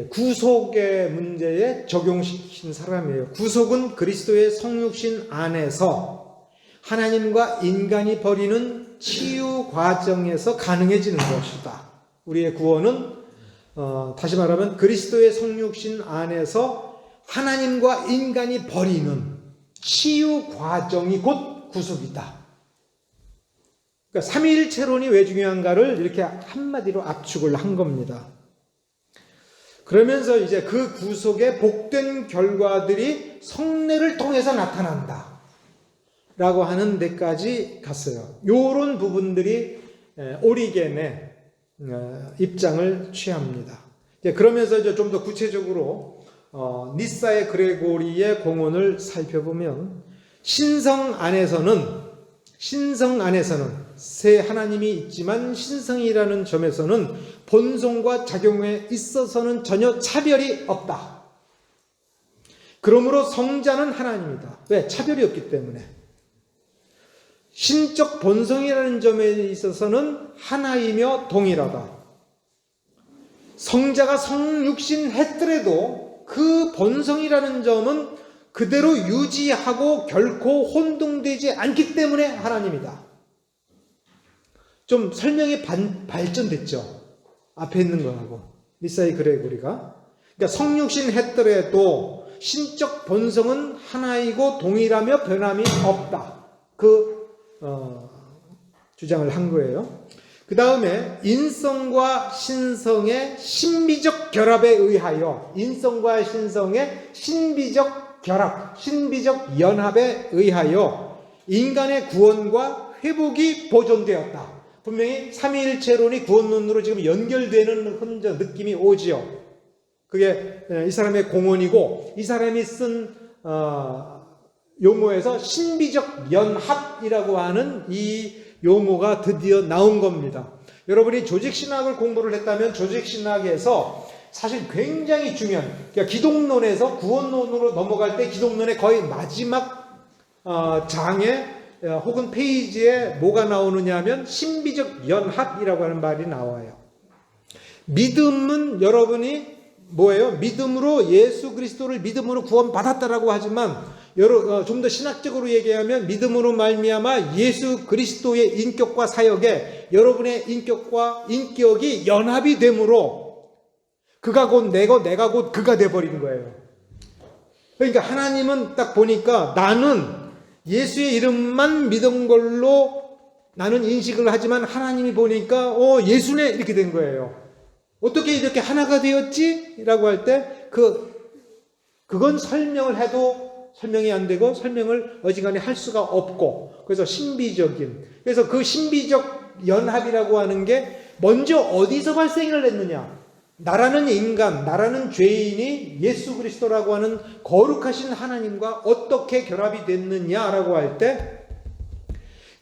구속의 문제에 적용시킨 사람이에요. 구속은 그리스도의 성육신 안에서 하나님과 인간이 벌이는 치유 과정에서 가능해지는 것이다. 우리의 구원은 다시 말하면 그리스도의 성육신 안에서 하나님과 인간이 벌이는 치유 과정이 곧 구속이다. 그러니까 삼위일체론이 왜 중요한가를 이렇게 한마디로 압축을 한 겁니다. 그러면서 이제 그 구속의 복된 결과들이 성례를 통해서 나타난다 라고 하는 데까지 갔어요. 요런 부분들이 오리겐의 입장을 취합니다. 그러면서 이제 좀 더 구체적으로 니사의 그레고리의 공헌을 살펴보면 신성 안에서는 세 하나님이 있지만 신성이라는 점에서는 본성과 작용에 있어서는 전혀 차별이 없다. 그러므로 성자는 하나님이다. 왜? 차별이 없기 때문에. 신적 본성이라는 점에 있어서는 하나이며 동일하다. 성자가 성육신 했더라도 그 본성이라는 점은 그대로 유지하고 결코 혼동되지 않기 때문에 하나님이다. 좀 설명이 발전됐죠? 앞에 있는 거하고. 리사이 그레고리가. 그러니까 성육신 했더라도 신적 본성은 하나이고 동일하며 변함이 없다. 주장을 한 거예요. 그 다음에 인성과 신성의 신비적 결합에 의하여, 인성과 신성의 신비적 결합, 신비적 연합에 의하여 인간의 구원과 회복이 보존되었다. 분명히 삼위일체론이 구원론으로 지금 연결되는 흔적 느낌이 오지요. 그게 이 사람의 공언이고, 이 사람이 쓴 용어에서 신비적 연합이라고 하는 이 용어가 드디어 나온 겁니다. 여러분이 조직신학을 공부를 했다면 조직신학에서 사실 굉장히 중요한, 그러니까 기독론에서 구원론으로 넘어갈 때 기독론의 거의 마지막 장에 혹은 페이지에 뭐가 나오느냐 하면 신비적 연합이라고 하는 말이 나와요. 믿음은 여러분이 뭐예요? 믿음으로 예수 그리스도를 믿음으로 구원받았다라고 하지만 좀 더 신학적으로 얘기하면 믿음으로 말미암아 예수 그리스도의 인격과 사역에 여러분의 인격과 인격이 연합이 되므로 그가 곧 내고 내가 곧 그가 돼버린 거예요. 그러니까 하나님은 딱 보니까 나는 예수의 이름만 믿은 걸로 나는 인식을 하지만 하나님이 보니까 예수네 이렇게 된 거예요. 어떻게 이렇게 하나가 되었지? 라고 할 때 그건 설명을 해도 설명이 안 되고 설명을 어지간히 할 수가 없고, 그래서 신비적인, 그래서 그 신비적 연합이라고 하는 게 먼저 어디서 발생을 했느냐? 나라는 인간, 나라는 죄인이 예수 그리스도라고 하는 거룩하신 하나님과 어떻게 결합이 됐느냐라고 할 때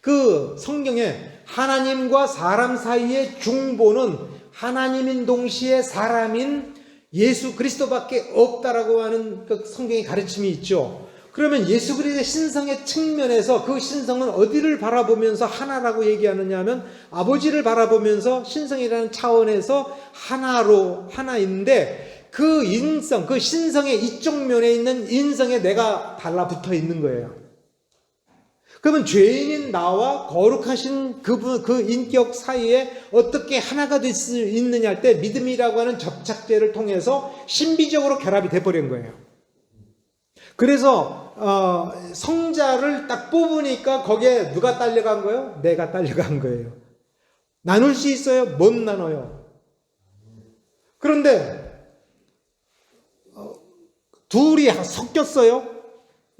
그 성경에 하나님과 사람 사이의 중보는 하나님인 동시에 사람인 예수 그리스도밖에 없다라고 하는 그 성경의 가르침이 있죠. 그러면 예수 그리스도의 신성의 측면에서 그 신성은 어디를 바라보면서 하나라고 얘기하느냐 하면 아버지를 바라보면서 신성이라는 차원에서 하나인데 그 인성, 그 신성의 이쪽 면에 있는 인성에 내가 달라붙어 있는 거예요. 그러면 죄인인 나와 거룩하신 그 인격 사이에 어떻게 하나가 될 수 있느냐 할 때 믿음이라고 하는 접착제를 통해서 신비적으로 결합이 돼버린 거예요. 그래서 성자를 딱 뽑으니까 거기에 누가 딸려간 거예요? 내가 딸려간 거예요. 나눌 수 있어요? 못 나눠요. 그런데 둘이 섞였어요.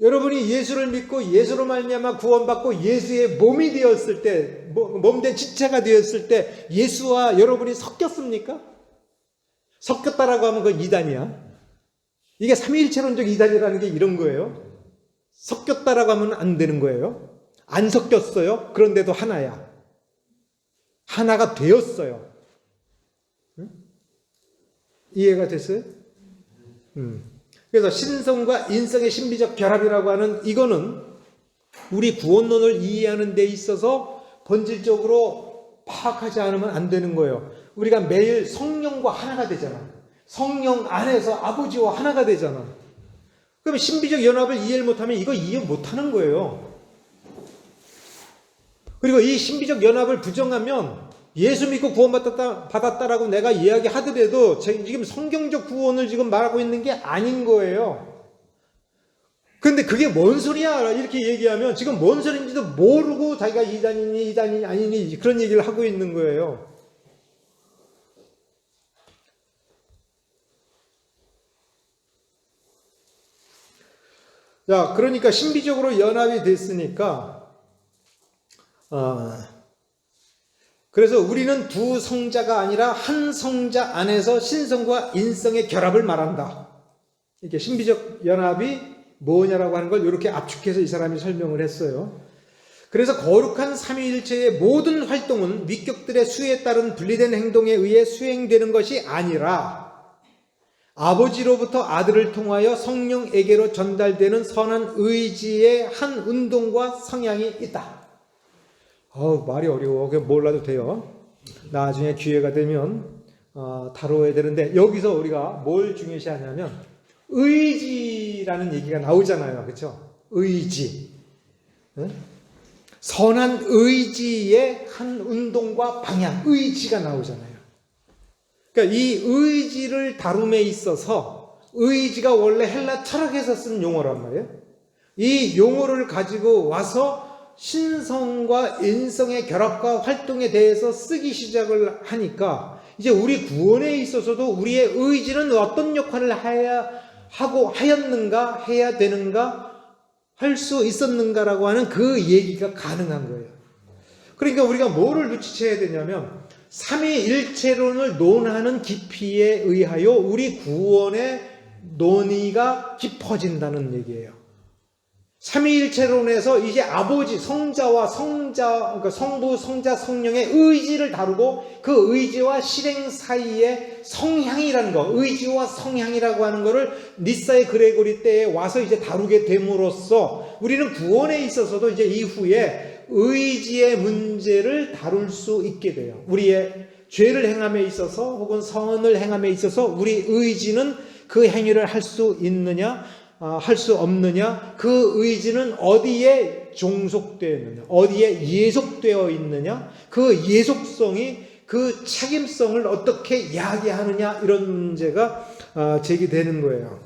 여러분이 예수를 믿고 예수로 말미암아 구원받고 예수의 몸이 되었을 때, 몸된 지체가 되었을 때 예수와 여러분이 섞였습니까? 섞였다라고 하면 그건 이단이야. 이게 삼위일체론적 이단이라는 게 이런 거예요. 섞였다라고 하면 안 되는 거예요. 안 섞였어요. 그런데도 하나야. 하나가 되었어요. 응? 이해가 됐어요? 그래서 신성과 인성의 신비적 결합이라고 하는 이거는 우리 구원론을 이해하는 데 있어서 본질적으로 파악하지 않으면 안 되는 거예요. 우리가 매일 성령과 하나가 되잖아. 성령 안에서 아버지와 하나가 되잖아. 그럼 신비적 연합을 이해를 못하면 이거 이해 못하는 거예요. 그리고 이 신비적 연합을 부정하면 예수 믿고 구원받았다라고 내가 이야기하더라도 지금 성경적 구원을 지금 말하고 있는 게 아닌 거예요. 근데 그게 뭔 소리야? 이렇게 얘기하면 지금 뭔 소리인지도 모르고 자기가 이단이니 아니니 그런 얘기를 하고 있는 거예요. 자, 그러니까 신비적으로 연합이 됐으니까 그래서 우리는 두 성자가 아니라 한 성자 안에서 신성과 인성의 결합을 말한다. 이렇게 신비적 연합이 뭐냐라고 하는 걸 이렇게 압축해서 이 사람이 설명을 했어요. 그래서 거룩한 삼위일체의 모든 활동은 위격들의 수에 따른 분리된 행동에 의해 수행되는 것이 아니라 아버지로부터 아들을 통하여 성령에게로 전달되는 선한 의지의 한 운동과 성향이 있다. 말이 어려워. 그냥 몰라도 돼요. 나중에 기회가 되면 다뤄야 되는데, 여기서 우리가 뭘 중요시하냐면 의지라는 얘기가 나오잖아요. 그렇죠? 의지. 선한 의지의 한 운동과 방향, 의지가 나오잖아요. 그러니까 이 의지를 다룸에 있어서, 의지가 원래 헬라 철학에서 쓴 용어란 말이에요. 이 용어를 가지고 와서 신성과 인성의 결합과 활동에 대해서 쓰기 시작을 하니까, 이제 우리 구원에 있어서도 우리의 의지는 어떤 역할을 하였는가, 해야 되는가, 할 수 있었는가라고 하는 그 얘기가 가능한 거예요. 그러니까 우리가 뭐를 눈치채야 되냐면, 삼위일체론을 논하는 깊이에 의하여 우리 구원의 논의가 깊어진다는 얘기예요. 삼위일체론에서 이제 아버지, 성자와 그러니까 성부, 성자, 성령의 의지를 다루고, 그 의지와 실행 사이의 성향이라는 거, 의지와 성향이라고 하는 거를 니사의 그레고리 때에 와서 이제 다루게 됨으로써 우리는 구원에 있어서도 이제 이후에 의지의 문제를 다룰 수 있게 돼요. 우리의 죄를 행함에 있어서 혹은 선을 행함에 있어서 우리 의지는 그 행위를 할 수 있느냐, 할 수 없느냐, 그 의지는 어디에 종속되어 있느냐, 어디에 예속되어 있느냐, 그 예속성이 그 책임성을 어떻게 야기하느냐, 이런 문제가 제기되는 거예요.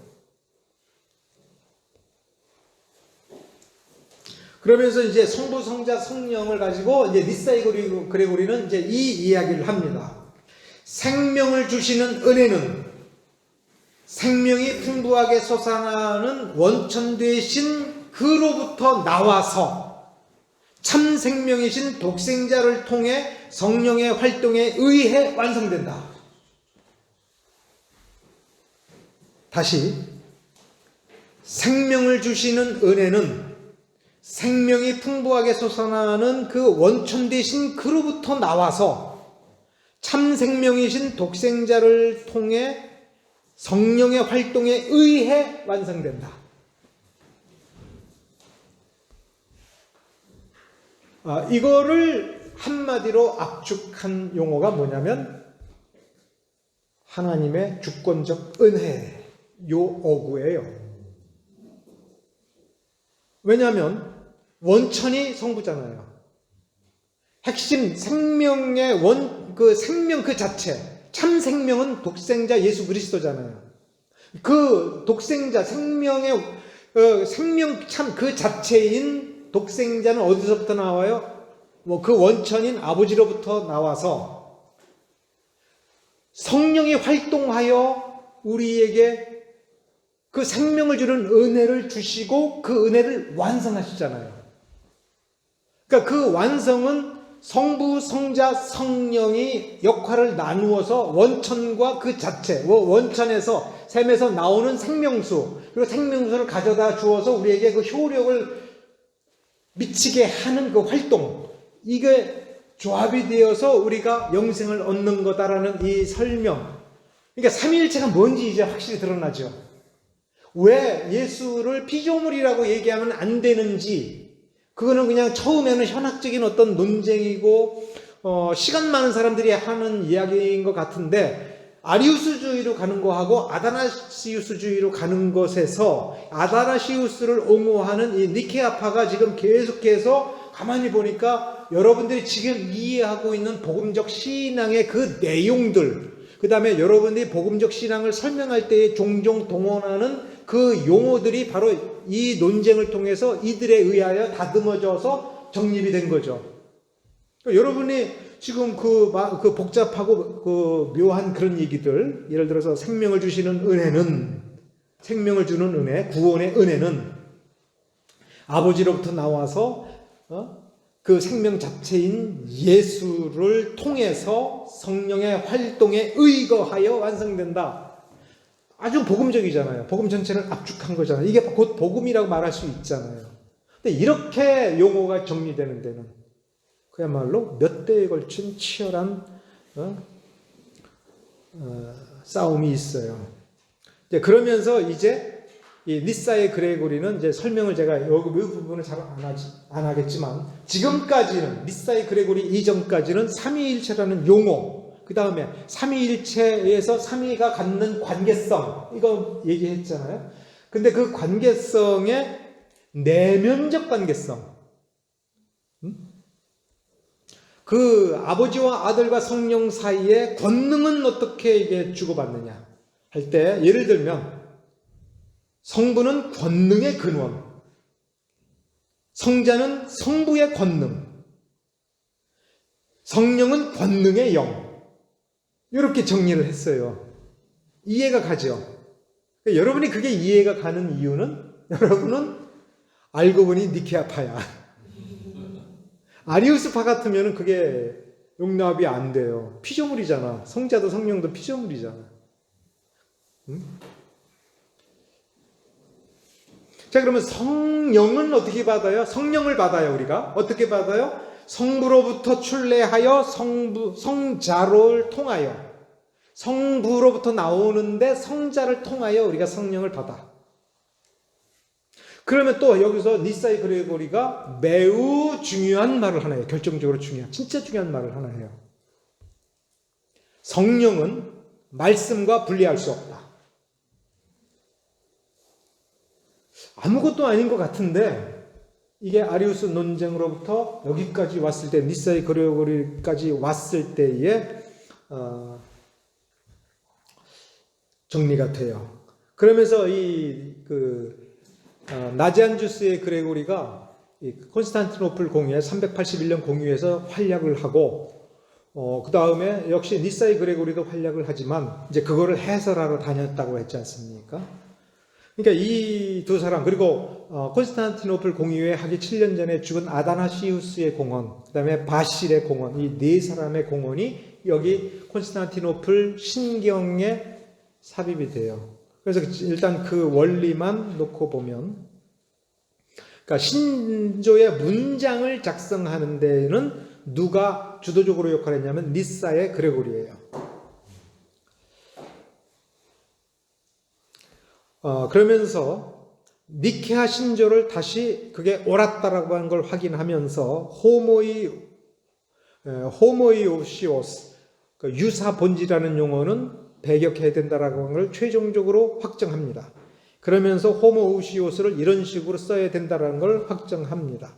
그러면서 이제 성부, 성자, 성령을 가지고 이제 니사의 그레고리는 이제 이 이야기를 합니다. 생명을 주시는 은혜는 생명이 풍부하게 솟아나는 원천 되신 그로부터 나와서 참 생명이신 독생자를 통해 성령의 활동에 의해 완성된다. 다시, 생명을 주시는 은혜는 생명이 풍부하게 솟아나는 그 원천 되신 그로부터 나와서 참 생명이신 독생자를 통해 성령의 활동에 의해 완성된다. 이거를 한마디로 압축한 용어가 뭐냐면 하나님의 주권적 은혜, 요 어구예요. 왜냐하면 원천이 성부잖아요. 핵심 생명의 생명 그 자체, 참 생명은 독생자 예수 그리스도잖아요. 그 독생자 생명의 생명 참 그 자체인 독생자는 어디서부터 나와요? 그 원천인 아버지로부터 나와서 성령이 활동하여 우리에게 그 생명을 주는 은혜를 주시고 그 은혜를 완성하시잖아요. 그러니까 그 완성은 성부, 성자, 성령이 역할을 나누어서 원천과 그 자체, 원천에서 샘에서 나오는 생명수, 그리고 생명수를 가져다 주어서 우리에게 그 효력을 미치게 하는 그 활동, 이게 조합이 되어서 우리가 영생을 얻는 거다라는 이 설명. 그러니까 삼위일체가 뭔지 이제 확실히 드러나죠. 왜 예수를 피조물이라고 얘기하면 안 되는지, 그거는 그냥 처음에는 현학적인 어떤 논쟁이고 시간 많은 사람들이 하는 이야기인 것 같은데, 아리우스주의로 가는 거하고 아다나시우스주의로 가는 것에서 아다나시우스를 옹호하는 이 니케아파가 지금 계속해서 가만히 보니까 여러분들이 지금 이해하고 있는 복음적 신앙의 그 내용들, 그 다음에 여러분들이 복음적 신앙을 설명할 때에 종종 동원하는 그 용어들이 바로 이 논쟁을 통해서 이들에 의하여 다듬어져서 정립이 된 거죠. 그러니까 여러분이 지금 그 복잡하고 그 묘한 그런 얘기들, 예를 들어서 생명을 주시는 은혜는, 생명을 주는 은혜, 구원의 은혜는 아버지로부터 나와서 그 생명 자체인 예수를 통해서 성령의 활동에 의거하여 완성된다. 아주 복음적이잖아요. 복음 전체를 압축한 거잖아요. 이게 곧 복음이라고 말할 수 있잖아요. 근데 이렇게 용어가 정리되는 데는 그야말로 몇 대에 걸친 치열한 싸움이 있어요. 이제 그러면서 이제 이 니사의 그레고리는 이제 설명을 제가 이 부분은 잘 안 하겠지만, 지금까지는 니사의 그레고리 이전까지는 삼위일체라는 용어, 그 다음에 삼위일체에서 삼위가 갖는 관계성, 이거 얘기했잖아요. 근데 그 관계성의 내면적 관계성, 그 아버지와 아들과 성령 사이의 권능은 어떻게 이게 주고받느냐 할 때, 예를 들면 성부는 권능의 근원, 성자는 성부의 권능, 성령은 권능의 영, 이렇게 정리를 했어요. 이해가 가죠? 여러분이 그게 이해가 가는 이유는, 여러분은 알고 보니 니케아파야. 아리우스파 같으면 그게 용납이 안 돼요. 피조물이잖아. 성자도 성령도 피조물이잖아. 응? 자, 그러면 성령은 어떻게 받아요? 성령을 받아요. 우리가 어떻게 받아요? 성부로부터 출래하여 성자를 통하여, 성부로부터 나오는데 성자를 통하여 우리가 성령을 받아. 그러면 또 여기서 니사의 그레고리가 매우 중요한 말을 하나 해요. 결정적으로 중요한, 진짜 중요한 말을 하나 해요. 성령은 말씀과 분리할 수 없다. 아무것도 아닌 것 같은데, 이게 아리우스 논쟁으로부터 여기까지 왔을 때, 니사의 그레고리까지 왔을 때에 정리가 돼요. 그러면서 나지안주스의 그레고리가 콘스탄티노플 공유에 381년 공유에서 활약을 하고, 그 다음에 역시 니사의 그레고리도 활약을 하지만 이제 그거를 해설하러 다녔다고 했지 않습니까? 그러니까 이 두 사람, 그리고 콘스탄티노플 공유에 하기 7년 전에 죽은 아다나시우스의 공헌, 그 다음에 바실의 공헌, 이 네 사람의 공헌이 여기 콘스탄티노플 신경에 삽입이 돼요. 그래서 일단 그 원리만 놓고 보면, 그러니까 신조의 문장을 작성하는 데는 누가 주도적으로 역할을 했냐면 니사의 그레고리예요. 그러면서 니케아 신조를 다시 그게 옳았다라고 하는 걸 확인하면서 호모이오시오스, 그 유사 본질이라는 용어는 배격해야 된다라고 하는 걸 최종적으로 확정합니다. 그러면서 호모우시오스를 이런 식으로 써야 된다라는 걸 확정합니다.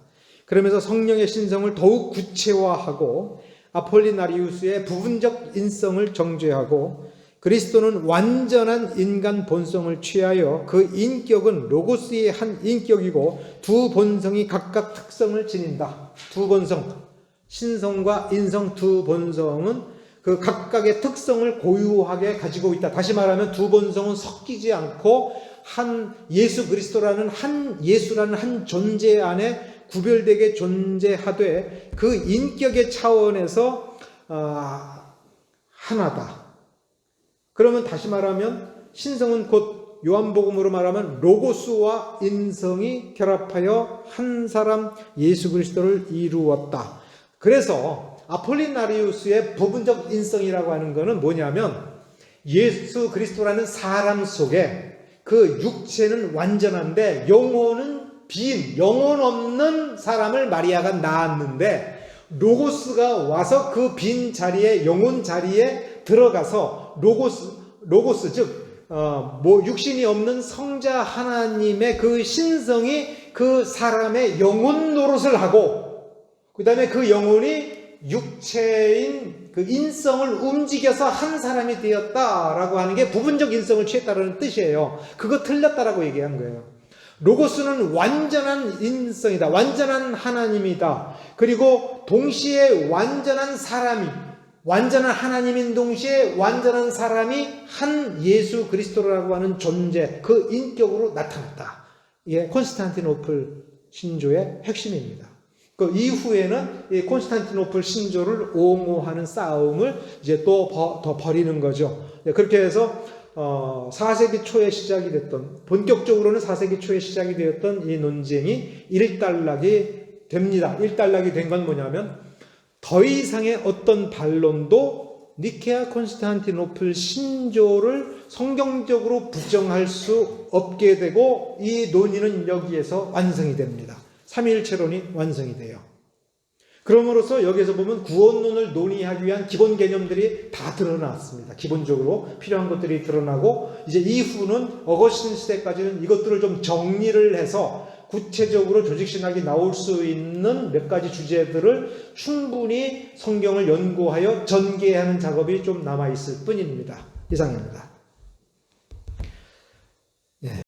그러면서 성령의 신성을 더욱 구체화하고 아폴리나리우스의 부분적 인성을 정죄하고, 그리스도는 완전한 인간 본성을 취하여 그 인격은 로고스의 한 인격이고 두 본성이 각각 특성을 지닌다. 두 본성, 신성과 인성 두 본성은 그 각각의 특성을 고유하게 가지고 있다. 다시 말하면 두 본성은 섞이지 않고 한 예수 그리스도라는 한 예수라는 한 존재 안에 구별되게 존재하되 그 인격의 차원에서 하나다. 그러면 다시 말하면 신성은 곧 요한복음으로 말하면 로고스와 인성이 결합하여 한 사람 예수 그리스도를 이루었다. 그래서 아폴리나리우스의 부분적 인성이라고 하는 것은 뭐냐면, 예수 그리스도라는 사람 속에 그 육체는 완전한데 영혼은 빈, 영혼 없는 사람을 마리아가 낳았는데, 로고스가 와서 그 빈 자리에, 영혼 자리에 들어가서 로고스 즉 육신이 없는 성자 하나님의 그 신성이 그 사람의 영혼 노릇을 하고, 그 다음에 그 영혼이 육체인 그 인성을 움직여서 한 사람이 되었다라고 하는 게 부분적 인성을 취했다라는 뜻이에요. 그거 틀렸다라고 얘기한 거예요. 로고스는 완전한 인성이다. 완전한 하나님이다. 그리고 동시에 완전한 사람이, 완전한 하나님인 동시에 완전한 사람이 한 예수 그리스도라고 하는 존재, 그 인격으로 나타났다. 이게 콘스탄티노플 신조의 핵심입니다. 그 이후에는 이 콘스탄티노플 신조를 옹호하는 싸움을 이제 또 더 벌이는 거죠. 그렇게 해서 4세기 초에 시작이 됐던, 본격적으로는 4세기 초에 시작이 되었던 이 논쟁이 일단락이 됩니다. 일단락이 된 건 뭐냐면, 더 이상의 어떤 반론도 니케아 콘스탄티노플 신조를 성경적으로 부정할 수 없게 되고 이 논의는 여기에서 완성이 됩니다. 삼위일체론이 완성이 돼요. 그럼으로써 여기에서 보면 구원론을 논의하기 위한 기본 개념들이 다 드러났습니다. 기본적으로 필요한 것들이 드러나고 이제 이후는 어거스틴 시대까지는 이것들을 좀 정리를 해서 구체적으로 조직신학이 나올 수 있는 몇 가지 주제들을 충분히 성경을 연구하여 전개하는 작업이 좀 남아있을 뿐입니다. 이상입니다.